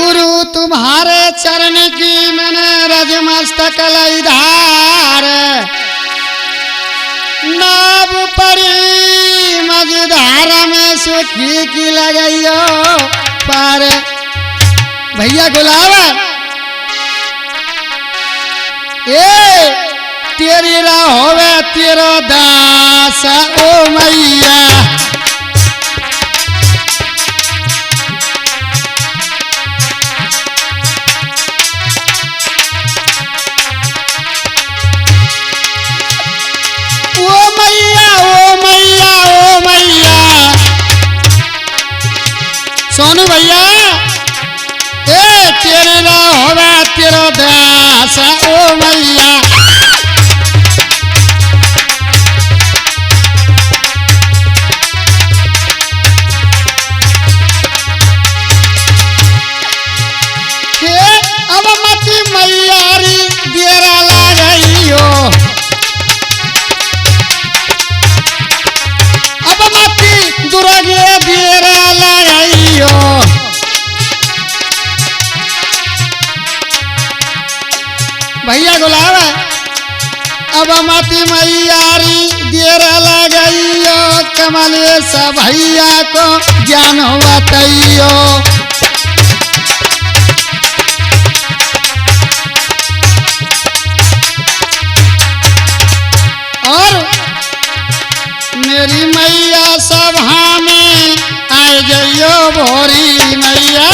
गुरु तुम्हारे चरण की मैंने रज मस्तक लई धार, नाव परी मझधार में सुखी की लगइयो पार। भैया गुलाब ए तेरी रा होवे तेरो दास ओ मैया, ओ मैया ओ मैया ओ मैया। सोनू भैया ए तेरे रा होवे तेरो दास ओ मैया, अब मती मैयारी देरा लागइयो, अब मती दुर्गे देरा लागइयो। भैया गुलाब अब मती मैयारी देरा लागइयो, कमलेश भैया को ज्ञान बताइयो। और मेरी मैया सभा में आए जइयो भोरी मैया,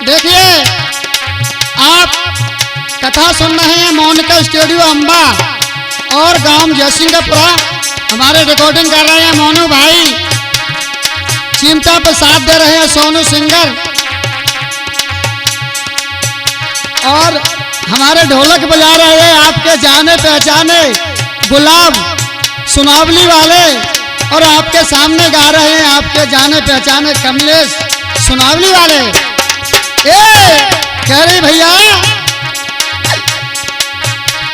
देखिए आप कथा सुन रहे हैं मोनिका स्टूडियो अंबा और गांव जयसिंहपुरा। हमारे रिकॉर्डिंग कर रहे हैं मोनू भाई, चिमटा पे साथ दे रहे हैं सोनू सिंगर, और हमारे ढोलक बजा रहे हैं आपके जाने पहचाने गुलाब सुनावली वाले, और आपके सामने गा रहे हैं आपके जाने पहचाने कमलेश सुनावली वाले। कह रही भैया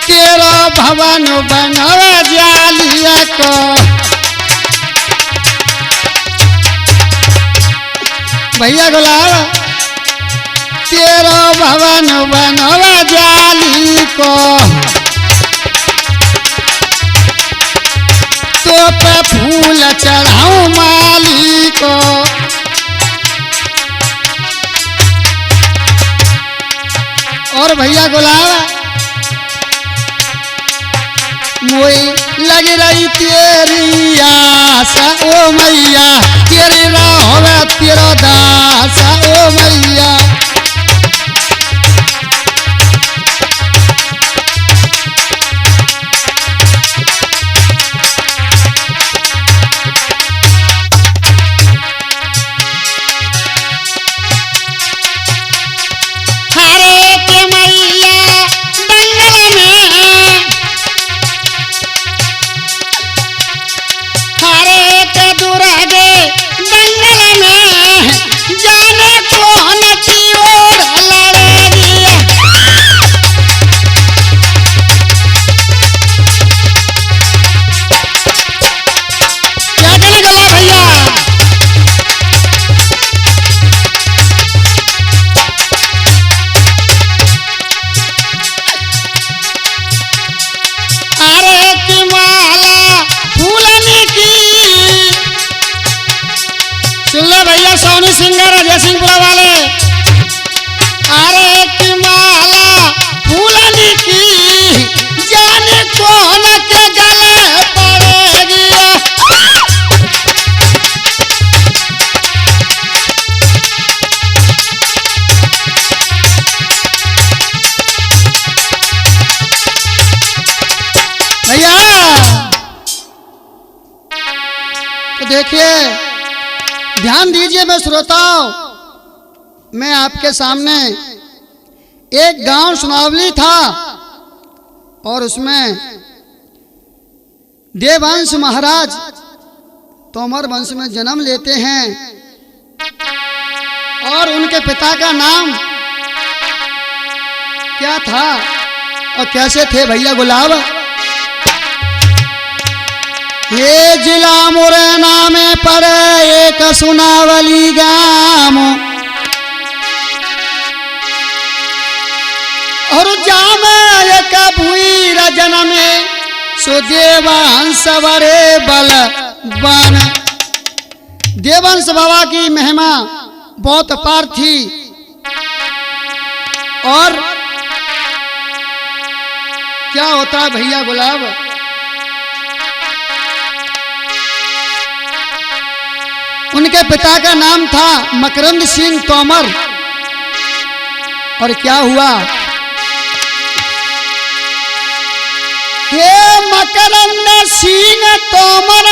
तेरा भवन बनवा जालिया को, भैया गुलाब तेरा भवन बनवा जाली को, तो पे फूल चढ़ाऊं माली को। और भैया गुलाब मोई लग रही तेरी आस ओ मैया, तेरी रा होवे तेरो दास ओ मैया। हरे के मैया बंगल में, हरे के दुर्गे बंगल में, जाने कौन की ओर लड़ेगी। क्या करेगा भैया? अरे की माला फूलने की, सुन लो भैया सोनू सिंगर अजय सिंहपुरा वाले। अरे की माला फूलने की, जाने कौन के गले पड़ेगी। भैया तो देखिए ध्यान दीजिए मैं श्रोताओं, मैं आपके सामने एक गांव सुनावली था और उसमें देववंश महाराज तोमर वंश में जन्म लेते हैं और उनके पिता का नाम क्या था? और कैसे थे भैया गुलाब? ये जिला मुरैना में पड़े एक सुनावली गाम, और जाम एक भूई रजन में सो देवहंस बड़े बलवान। देवहंस बाबा की महिमा बहुत अपार थी, और क्या होता है भैया गुलाब? उनके पिता का नाम था मकरंद सिंह तोमर, और क्या हुआ? हे मकरंद सिंह तोमर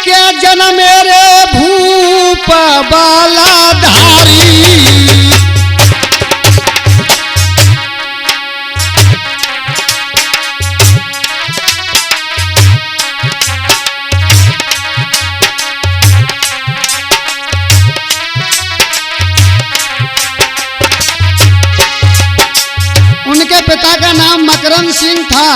के जन्म मेरे भूप बालाधारी। उनके पिता का नाम मकरंद सिंह था।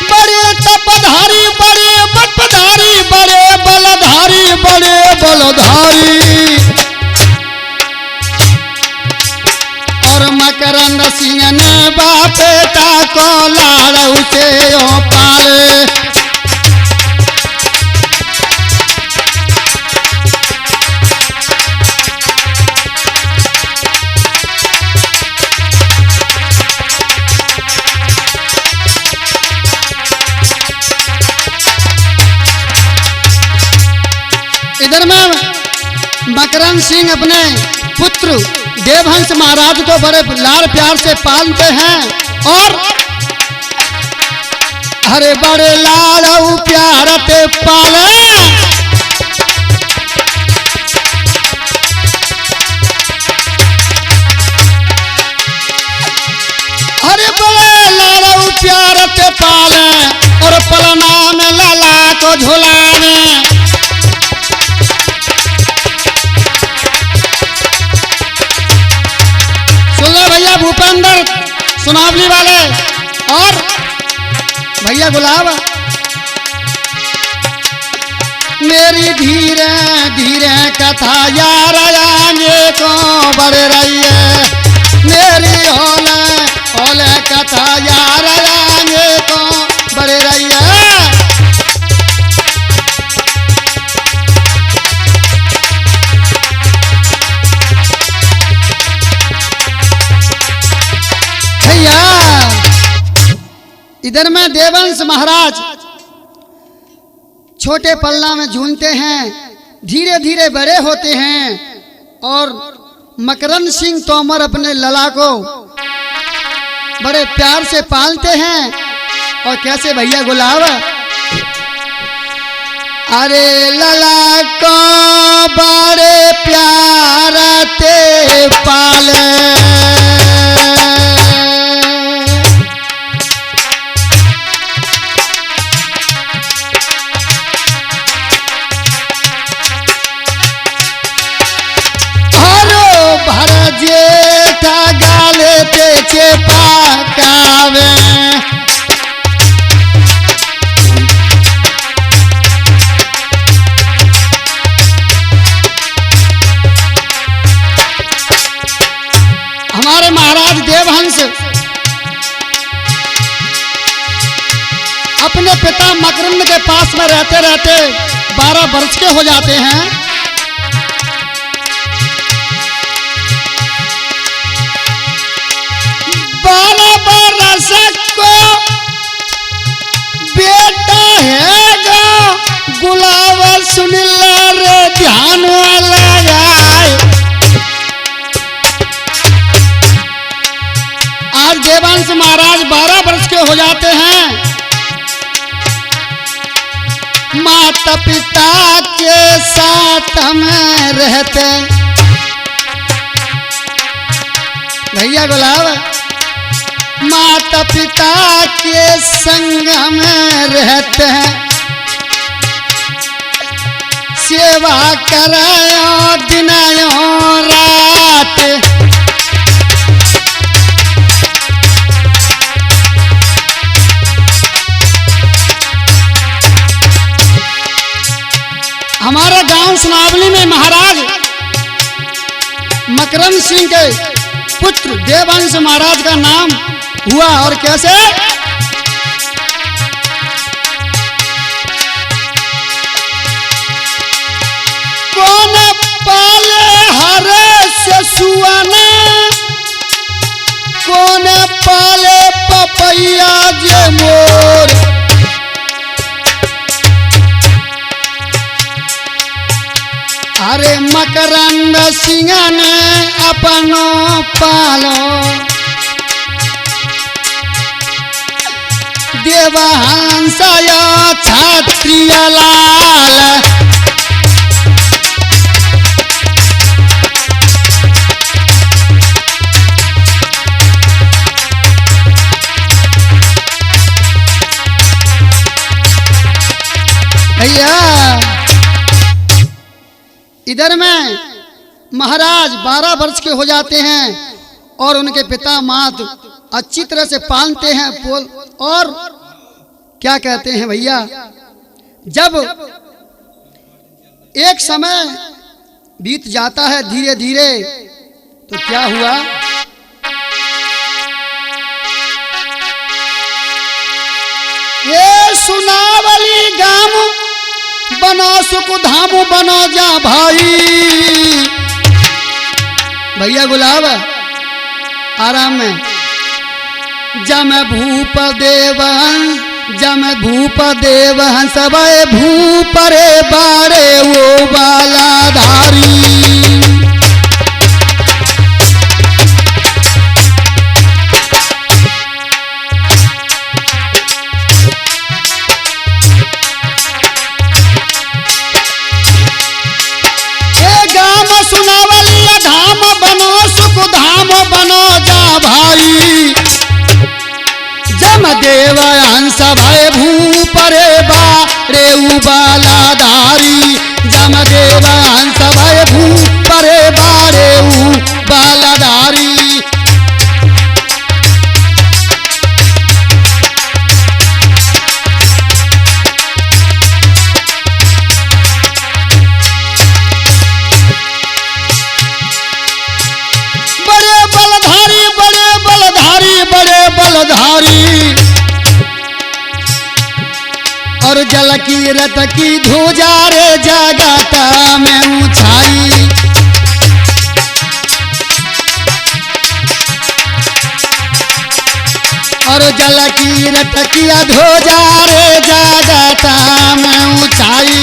बड़े तपधारी, बड़े बटधारी, बड़े बलधारी, बड़े बलधारी। और मकरंद सिंह ने बापेटा को लाड़ से पाले। इधर में मकरंद सिंह अपने पुत्र देवहंस महाराज को बड़े लाड़ प्यार से पालते हैं, और हरे बड़े लाड़ प्यार ते पाले। हरे बड़े लाड़ प्यार ते पाले, और पलना में लाला को झुलाने। भैया भूपेंद्र सुनावली वाले और भैया गुलाब, मेरी धीरे धीरे कथा यार आगे को बढ़ रही है। मेरी ओले ओले कथा यार आगे को बढ़ रही है। इधर में देवहंस महाराज छोटे पल्ला में झूलते हैं, धीरे धीरे बड़े होते हैं, और मकरंद सिंह तोमर अपने लला को बड़े प्यार से पालते हैं। और कैसे भैया गुलाब? अरे लला को बड़े प्यार ते पाले। जेठा गाले ते चेपाकावे। हमारे महाराज देवहंस अपने पिता मकरंद के पास में रहते रहते 12 वर्ष के हो जाते हैं। को बेटा है गो गुलाब सुन रे ध्यान लगाए। आज देवहंस महाराज 12 वर्ष के हो जाते हैं। माता पिता के साथ में रहते भैया गुलाब, माता पिता के संग में रहते हैं। सेवा करायो दिन रात, हमारे गांव सुनावली में महाराज मकरंद सिंह के पुत्र देवंश महाराज का नाम हुआ। और कैसे? कौन पाले हरे से सुआना, कौन पाले पपैया जे मोर। अरे मकरंद सिंह ने अपनो पालो, देवहंस क्षत्रिय लाल। भैया इधर में महाराज 12 वर्ष के हो जाते हैं और उनके पिता मात अच्छी तरह से पालते हैं पोल। और क्या कहते हैं भैया, जब एक समय बीत जाता है धीरे धीरे, तो क्या हुआ? ये सुनावली गाम बनो सुख धाम बनो जा भाई। भैया गुलाब आराम में। जम भूप देव सब भूप रे बारे वो बालाधारी। सुनावली धाम बनो सुख धाम बनो जा भाई। जम देव हंस भय भूप रे बारे बालाधारी। जम देव हंस भय भूप रे बारे बालाधारी। बड़े बलधारी और जल की रथ की ध्वजा रे जगत में ऊंचाई। और जल की रथ की ध्वजा रे जगत में ऊंचाई।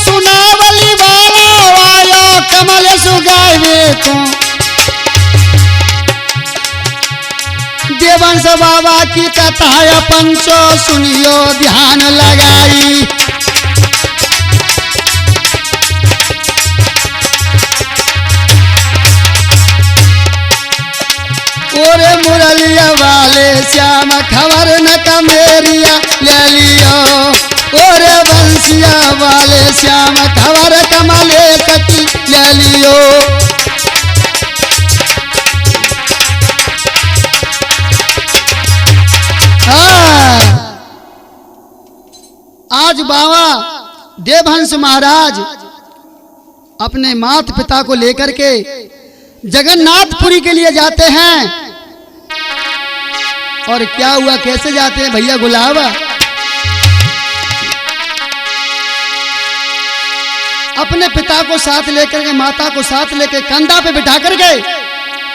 सुनावली वाला वाला कमल सुगावे को। देवंश बाबा की कथा पंचो सुनियो ध्यान लगाई। ओरे मुरलिया वाले श्याम खबर न कमेरिया ले लियो। ओरे बंसिया वाले श्याम खबर कमले कटी ले लियो। आज बाबा देवहंस महाराज अपने माता पिता को लेकर के जगन्नाथपुरी के लिए जाते हैं। और क्या हुआ, कैसे जाते हैं भैया गुलाब? अपने पिता को साथ लेकर के, माता को साथ लेकर कंधा पे बिठा कर गए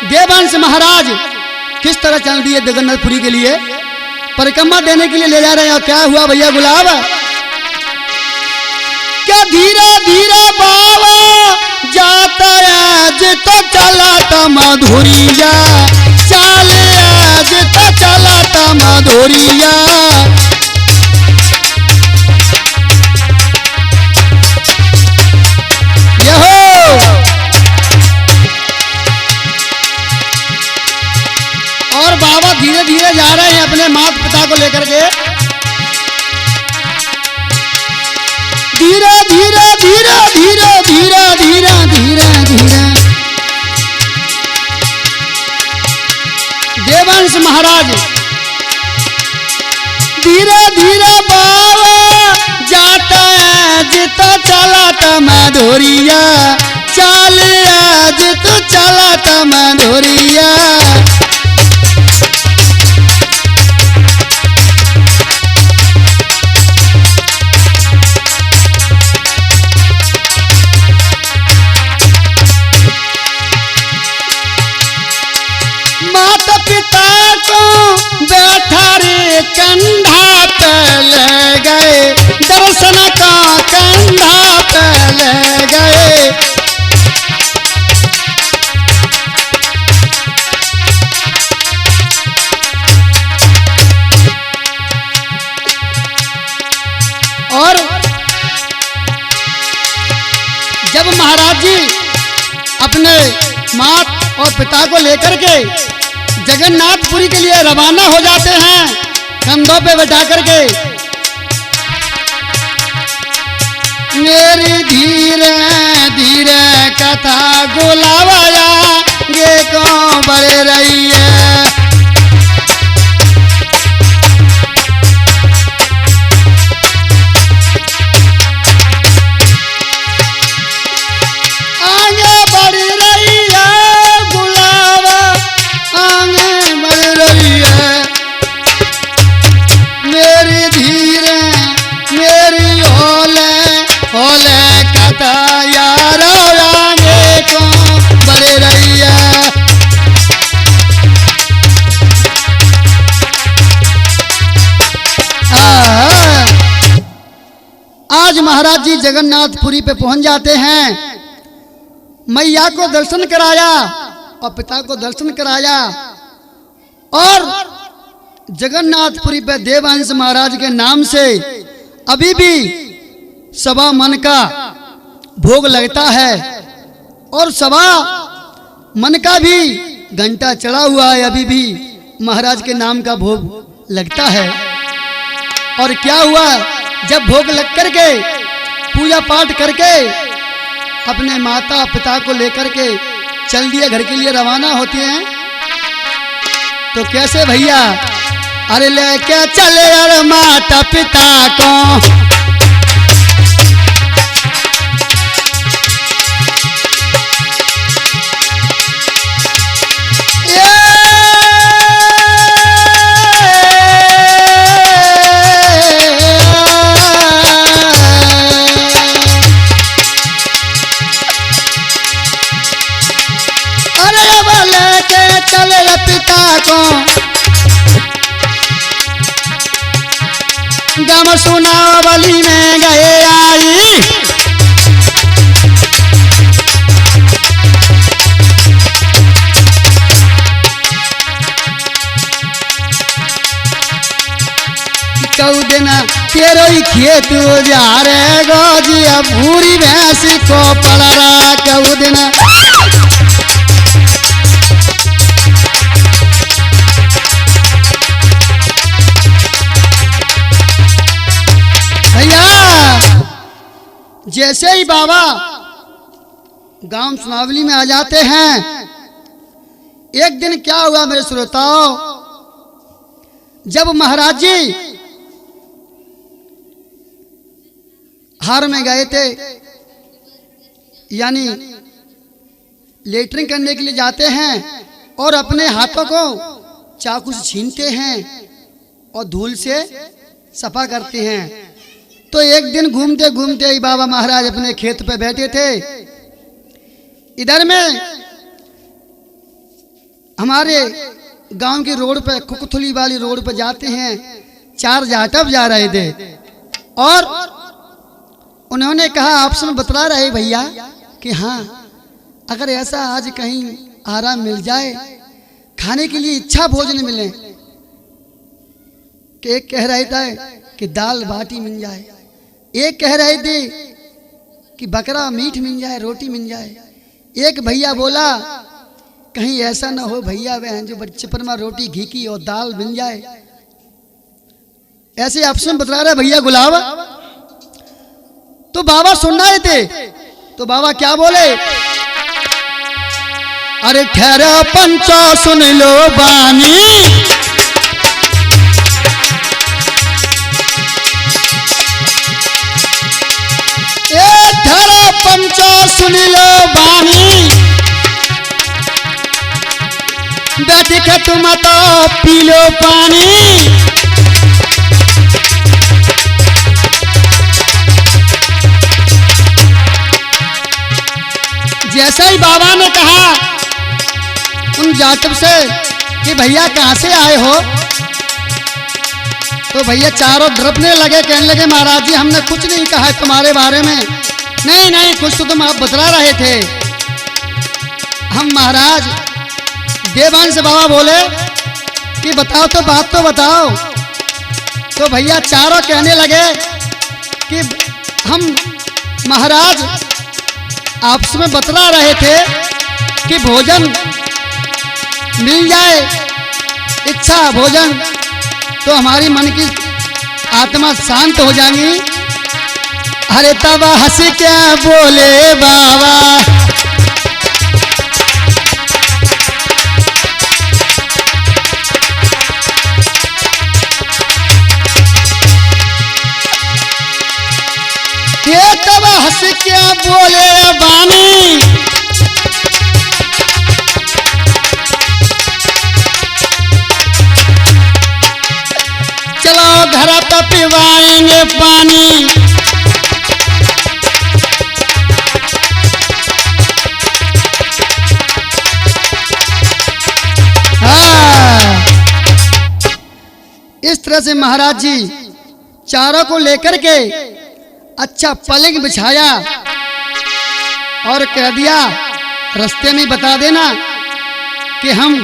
देवहंस महाराज किस तरह चल दिए जगन्नाथपुरी के लिए, परिक्रमा देने के लिए ले जा रहे हैं। और क्या हुआ भैया गुलाब? क्या धीरे धीरे बाबा जाता आज तो चलाता मधुरिया। चाले आज तो चलाता मधुरिया। और बाबा धीरे धीरे जा रहे हैं अपने माता पिता को लेकर के। धीरे धीरे धीरे धीरे धीरे धीरे धीरे धीरे देवांश महाराज धीरे धीरे बाबा जाता है जितो चलाता मधुरिया चालिया जितो चलाता मधुरिया माता पिता को बैठा रे कंधा पे ले गए दर्शन का कंधा पे ले गए और जब महाराज जी अपने माता और पिता को लेकर के जगन्नाथपुरी के लिए रवाना हो जाते हैं कंधों पे बैठा करके मेरी धीरे धीरे कथा गुलावाया ये को बड़े रही है आगे बढ़ रही है गुलावा आगे बढ़ रही है मेरी धीरे मेरी होले होले कथा यारो आगे को बढ़ रही है आज महाराज जी जगन्नाथपुरी पे पहुंच जाते हैं मैया को दर्शन कराया और पिता को दर्शन कराया और जगन्नाथपुरी पे देवांश महाराज के नाम से अभी भी सवा मन का भोग लगता है और सवा मन का भी घंटा चढ़ा हुआ है अभी भी महाराज के नाम का भोग लगता है। और क्या हुआ जब भोग लग करके पूजा पाठ करके अपने माता पिता को लेकर के चल दिए घर के लिए रवाना होते हैं तो कैसे भैया अरे लेके चले यार माता पिता को पिता को गम सुनावली में गए आई कौ दिन तेरो खेत जा रे गोजिया भूरी भैंसी को पड़ा रहा कौ दिन जैसे ही बाबा गांव सुनावली में आ जाते हैं एक दिन क्या हुआ मेरे श्रोताओं जब महाराज जी हार में गए थे यानी लेटरिंग करने के लिए जाते हैं और अपने हाथों को चाकू से छीनते हैं और धूल से सफा करते हैं तो एक दिन घूमते घूमते ही बाबा महाराज अपने खेत पे बैठे थे इधर में हमारे गांव की रोड पे कुकथुली वाली रोड पे जाते हैं चार जाटव जा रहे थे और उन्होंने कहा आपसे में बतला रहे भैया कि हाँ अगर ऐसा आज कहीं आराम मिल जाए खाने के लिए इच्छा भोजन मिले कि एक कह रहे थे कि दाल बाटी मिल जाए एक कह रहे थे कि बकरा मीट मिल जाए रोटी मिल जाए एक भैया बोला कहीं ऐसा ना हो भैया वह जो बच्चे पर में रोटी घी की और दाल मिल जाए ऐसे ऑप्शन बता रहे भैया गुलाब तो बाबा सुन रहे थे तो बाबा क्या बोले अरे ठहरो पंचो सुन लो बानी, ए ठहरो पंचो सुन लो बानी, बैठ के तुम तो पी लो पानी। जैसे ही बाबा ने कहा उन जाटव से कि भैया कहाँ से आए हो, तो भैया चारों डरने लगे, कहने लगे महाराज जी हमने कुछ नहीं कहा तुम्हारे बारे में। नहीं नहीं, कुछ तो तुम आप बतला रहे थे। हम महाराज देवांश बाबा बोले कि बताओ तो, बात तो बताओ। तो भैया चारों कहने लगे कि हम महाराज आपस में बतला रहे थे कि भोजन मिल जाए, इच्छा भोजन, तो हमारी मन की आत्मा शांत हो जाएगी। अरे तब हंस क्या बोले बाबा, ये तब हंस क्या बोले बानी, चलो घर पे पिवाएंगे पानी। हाँ, इस तरह से महाराज जी चारों को लेकर के अच्छा पलंग बिछाया और कह दिया रास्ते में बता देना कि हम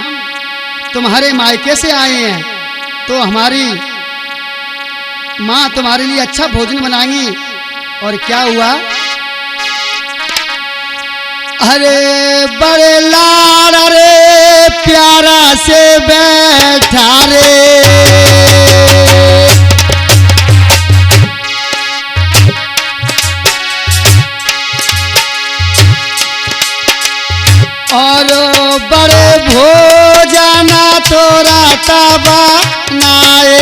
तुम्हारे मायके से आए हैं, तो हमारी माँ तुम्हारे लिए अच्छा भोजन बनाएंगी। और क्या हुआ, अरे बड़े लाड़ रे प्यारा से बैठा रे, और बड़े भोजना तोरा तबा नाए।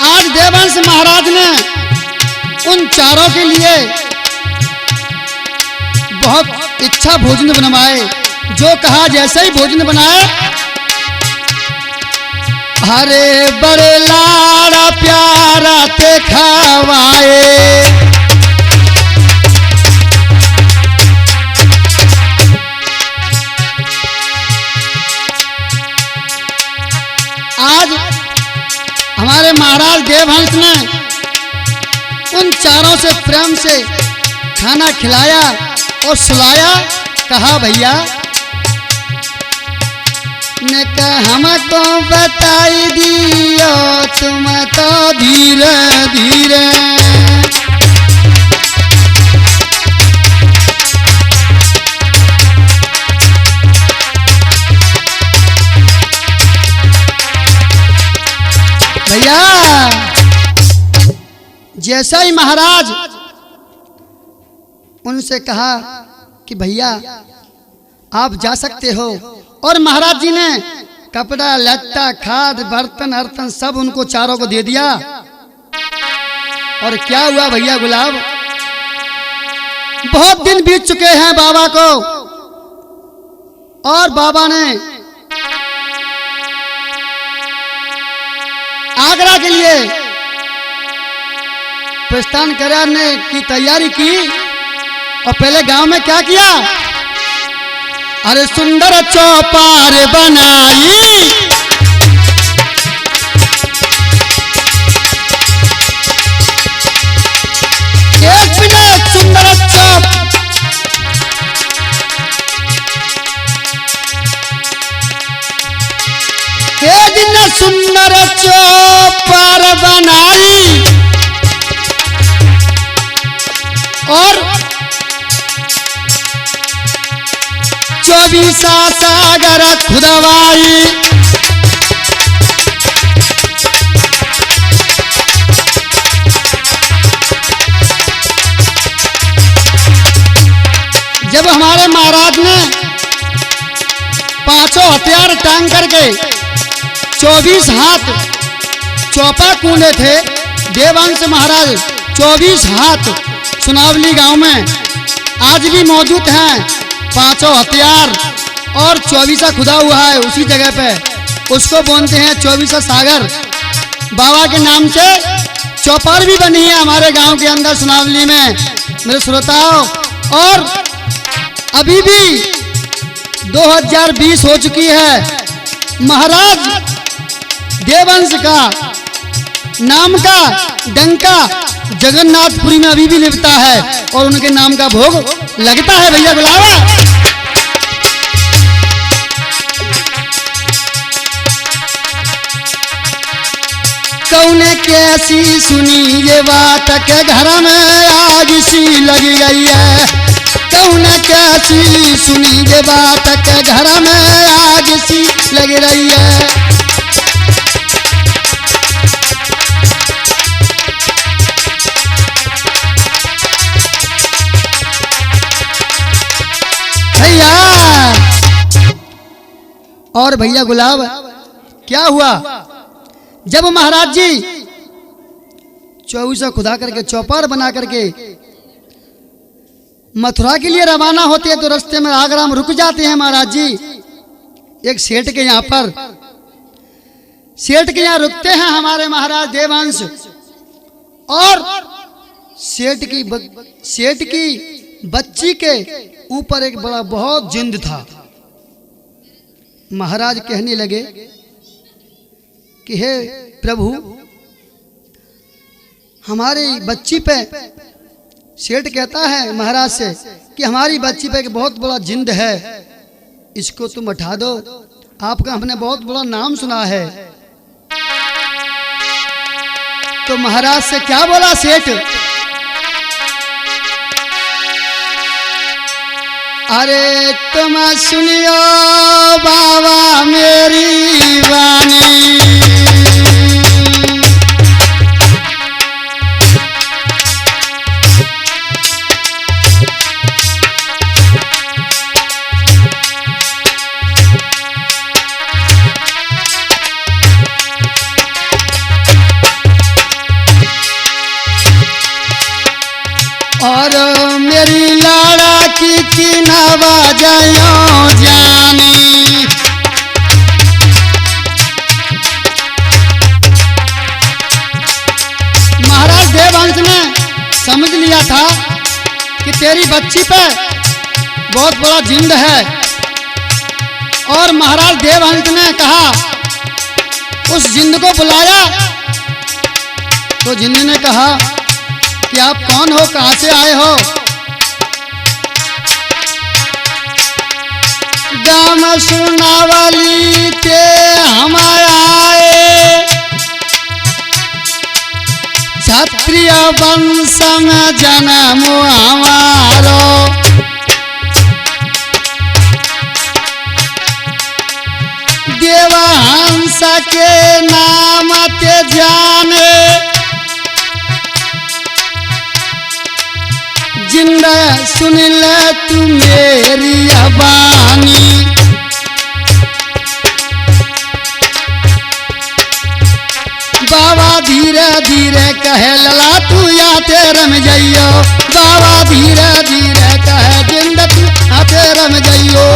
आज देवांश महाराज ने उन चारों के लिए बहुत इच्छा भोजन बनवाए, जो कहा जैसे ही भोजन बनाए। हरे बड़े लाड़ा प्यारा ते खवाए, आज हमारे महाराज देवहंस ने उन चारों से प्रेम से खाना खिलाया और सुलाया। कहा भैया ने हमको बताई दियो तुम तो धीरे धीरे, भैया जैसा ही महाराज उनसे कहा कि भैया आप जा सकते हो, और महाराज जी ने कपड़ा लत्ता खाद बर्तन अर्तन सब उनको चारों को दे दिया। और क्या हुआ भैया गुलाब, बहुत दिन बीत चुके हैं बाबा को, और बाबा ने आगरा के लिए प्रस्थान करने की तैयारी की। और पहले गांव में क्या किया, अरे सुंदर चौपार बनाई, एक मिनट सुंदर चौप, एक दिन सुंदर चौपार बनाई और 24 सागर खुदवाई। हमारे महाराज ने पांचों हथियार टांग करके 24 हाथ चौपा कूदे थे देवांश महाराज। 24 हाथ सुनावली गांव में आज भी मौजूद हैं पांचों हथियार, और 24 खुदा हुआ है उसी जगह पे। उसको बोलते हैं 24 सागर। बाबा के नाम से चौपाल भी बनी है हमारे गांव के अंदर सुनावली में मेरे श्रोताओं। और अभी भी 2020 हो चुकी है, महाराज देवंश का नाम का डंका जगन्नाथपुरी में अभी भी लिखता है और उनके नाम का भोग लगता है। भैया बुलावा। कौने कैसी सुनी ये बात के घर में आग सी लगी गई है। कौने कैसी सुनी ये बात के घर में आग सी लग रही है। भैया और भैया गुलाब क्या हुआ जब महाराज जी 24 खुदा करके चौपार बना करके मथुरा के लिए रवाना होते हैं तो रास्ते में आगराम रुक जाते हैं महाराज जी एक सेठ के यहाँ पर। सेठ के यहाँ रुकते हैं हमारे महाराज देवांश, और सेठ की बच्ची के ऊपर एक बड़ा बहुत जिंद था। महाराज कहने लगे कि हे प्रभु, हमारी बच्ची पे, सेठ कहता है महाराज से कि हमारी बच्ची पे एक बहुत बड़ा जिंद है, इसको तुम उठा दो, आपका हमने बहुत बड़ा नाम सुना है। तो महाराज से क्या बोला सेठ, अरे तुम सुनियो बाबा मेरी वाणी, और मेरी लाड़ा की नवाजयो जानी। महाराज देवांश ने समझ लिया था कि तेरी बच्ची पे बहुत बड़ा जिंद है, और महाराज देवांश ने कहा, उस जिंद को बुलाया तो जिंद ने कहा कि आप कौन हो, कहां से आए हो। गाम सुनावली ते हम आए, क्षत्रिय वंश में जन्म हमारो, देवहंस के नाम ते जाने, जिंदा सुन ले तू मेरी अबानी। बाबा धीरे धीरे कहे लला तू या तेरे में जइयो, बाबा धीरे धीरे कहे जिंदा तू या तेरे में जइयो।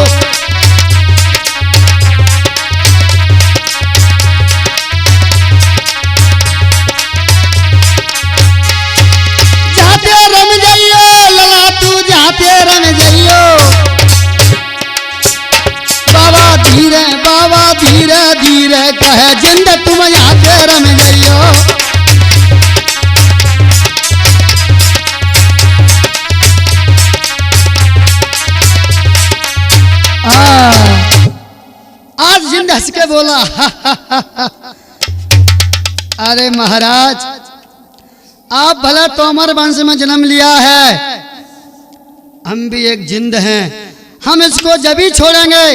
बाबा धीरे धीरे कहे जिंद तुम यहाँ तेरे में जइयो। आज जिंद हंस के बोला अरे महाराज, आप भला तोमर वंश में जन्म लिया है, हम भी एक जिंद हैं, हम इसको जब ही छोड़ेंगे।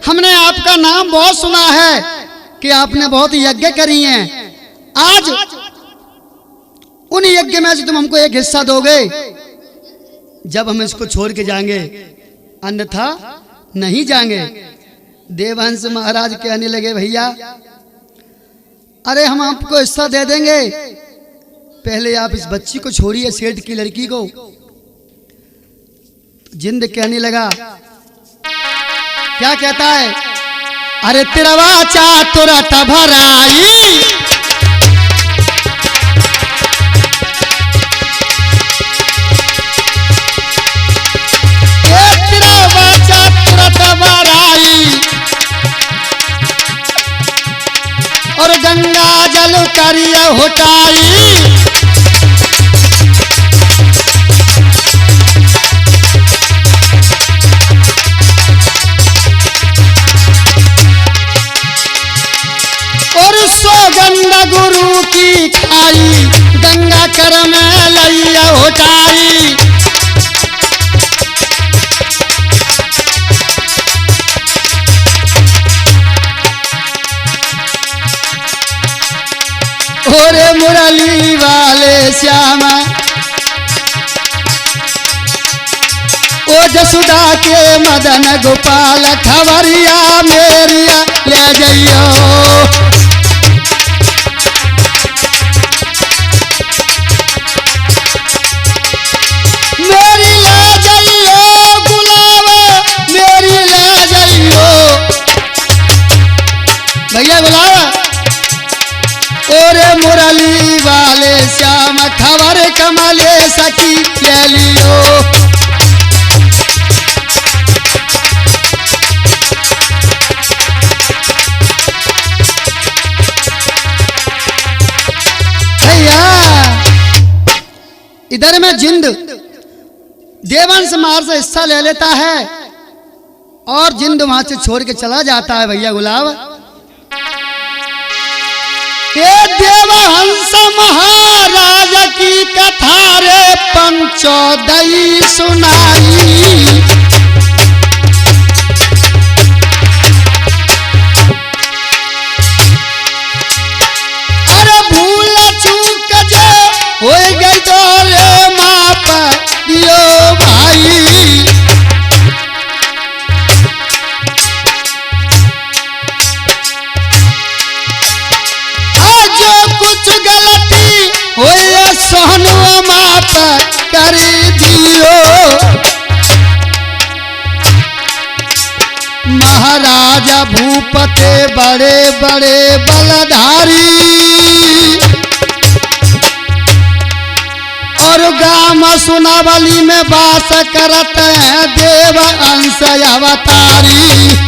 हमने आपका नाम बहुत सुना है कि आपने बहुत यज्ञ करी हैं, आज उन यज्ञ में से तुम हमको एक हिस्सा दोगे। जब हम इसको छोड़ के जाएंगे अन्यथा नहीं जाएंगे। देवहंस महाराज कहने लगे, भैया अरे हम आपको हिस्सा दे देंगे, पहले आप इस बच्ची को छोड़िए, सेठ की लड़की को। जिंद कहने लगा, क्या कहता है, अरे तिरवा चातुर भराई, तिरवा चातुर भराई और गंगा जल करिए होटाई। और सौगंध गुरु की खाई, गंगा कर में लैया होटाई। ओरे मुरली वाले श्यामा, ओ जसुदा के मदन गोपाल, खबरिया मेरिया ले जाइयो। मेरी ले जाइयो गुलाब, मेरी ले जाइयो भैया गुलाब। ओरे मुरली वाले श्याम, खबर कमले सखी ले लियो। भैया इधर में जिंद देवंश महाराज से हिस्सा ले लेता है और जिंद वहां से छोड़ के चला जाता है। भैया गुलाब, ये देवहंस महाराज की कथा रे पंचोदई सुनाई। अरे भूल चूक जो हो गई तो रे माप दियो भाई। कुछ गलती हो सोहनो माप कर दियो। महाराजा भूपते बड़े बड़े बलधारी और गाम सुनावली में वास करते हैं देव अंश अवतारी।